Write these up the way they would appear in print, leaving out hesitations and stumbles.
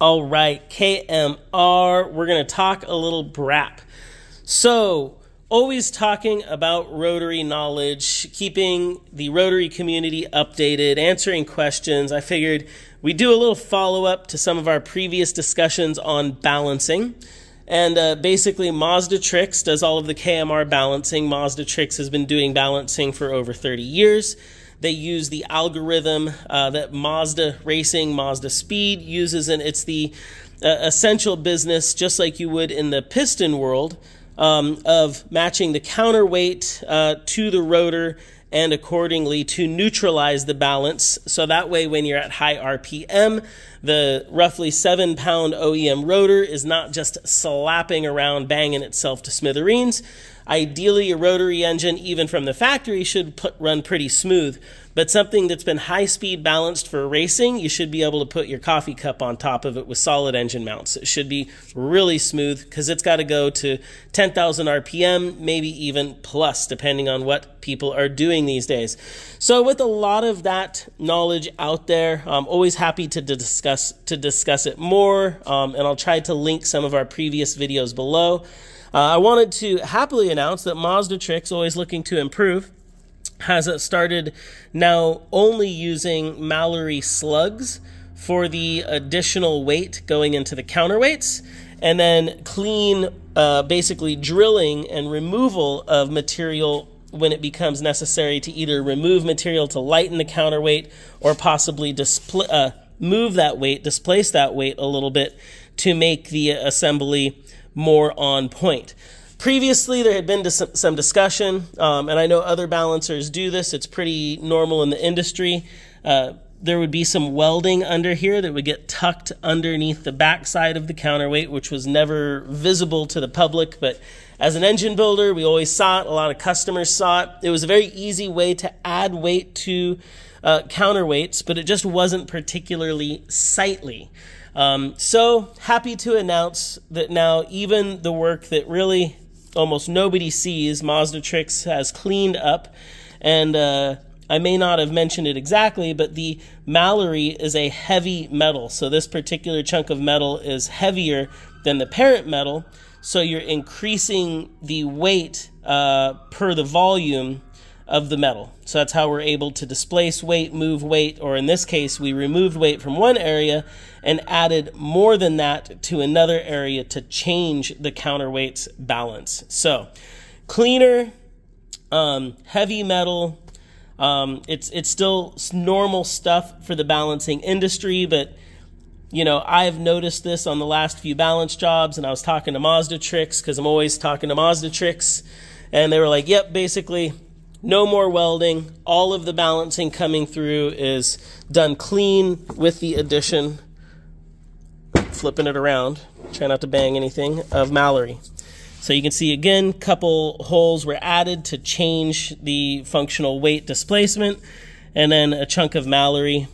All right, KMR, we're going to talk a little BRAP. So, always talking about Rotary knowledge, keeping the Rotary community updated, answering questions. I figured we'd do a little follow-up to some of our previous discussions on balancing. And basically, Mazdatrix does all of the KMR balancing. Mazdatrix has been doing balancing for over 30 years. They use the algorithm that Mazda Racing, Mazda Speed uses, and it's the essential business, just like you would in the piston world, of matching the counterweight to the rotor and accordingly to neutralize the balance. So that way, when you're at high RPM, the roughly 7-pound OEM rotor is not just slapping around, banging itself to smithereens. Ideally, a rotary engine, even from the factory, should run pretty smooth. But something that's been high-speed balanced for racing, you should be able to put your coffee cup on top of it with solid engine mounts. It should be really smooth because it's got to go to 10,000 RPM, maybe even plus, depending on what people are doing these days. So with a lot of that knowledge out there, I'm always happy to discuss it more, and I'll try to link some of our previous videos below. I wanted to happily announce that Mazdatrix, always looking to improve, has started now only using Mallory slugs for the additional weight going into the counterweights, and then clean, basically drilling and removal of material when it becomes necessary to either remove material to lighten the counterweight or possibly move that weight, displace that weight a little bit to make the assembly more on point. Previously, there had been some discussion, and I know other balancers do this. It's pretty normal in the industry. There would be some welding under here that would get tucked underneath the backside of the counterweight, which was never visible to the public. But as an engine builder, we always saw it. A lot of customers saw it. It was a very easy way to add weight to counterweights, but it just wasn't particularly sightly. So happy to announce that now even the work that really almost nobody sees, Mazdatrix has cleaned up. And I may not have mentioned it exactly, but the Mallory is a heavy metal. So this particular chunk of metal is heavier than the parent metal. So you're increasing the weight per the volume of the metal. So that's how we're able to displace weight, move weight, or in this case, we removed weight from one area and added more than that to another area to change the counterweight's balance. So cleaner, heavy metal, it's still normal stuff for the balancing industry, but you know, I've noticed this on the last few balance jobs, and I was talking to Mazdatrix because I'm always talking to Mazdatrix, and they were like, yep, basically no more welding. All of the balancing coming through is done clean with the addition, flipping it around, try not to bang anything, of Mallory. So you can see again, couple holes were added to change the functional weight displacement, and then a chunk of Mallory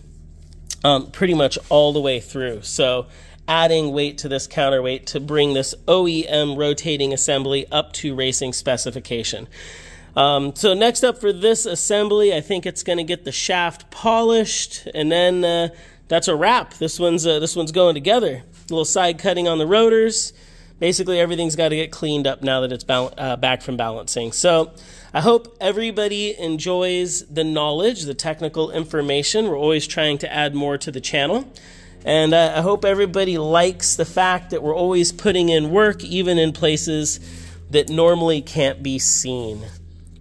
pretty much all the way through. So adding weight to this counterweight to bring this OEM rotating assembly up to racing specification. So next up for this assembly, I think it's going to get the shaft polished, and then that's a wrap. This one's going together. A little side cutting on the rotors. Basically, everything's got to get cleaned up now that it's back from balancing. So I hope everybody enjoys the knowledge, the technical information. We're always trying to add more to the channel. And I hope everybody likes the fact that we're always putting in work, even in places that normally can't be seen.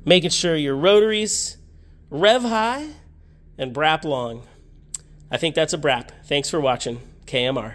Making sure your rotaries rev high and brap long. I think that's a brap. Thanks for watching. KMR.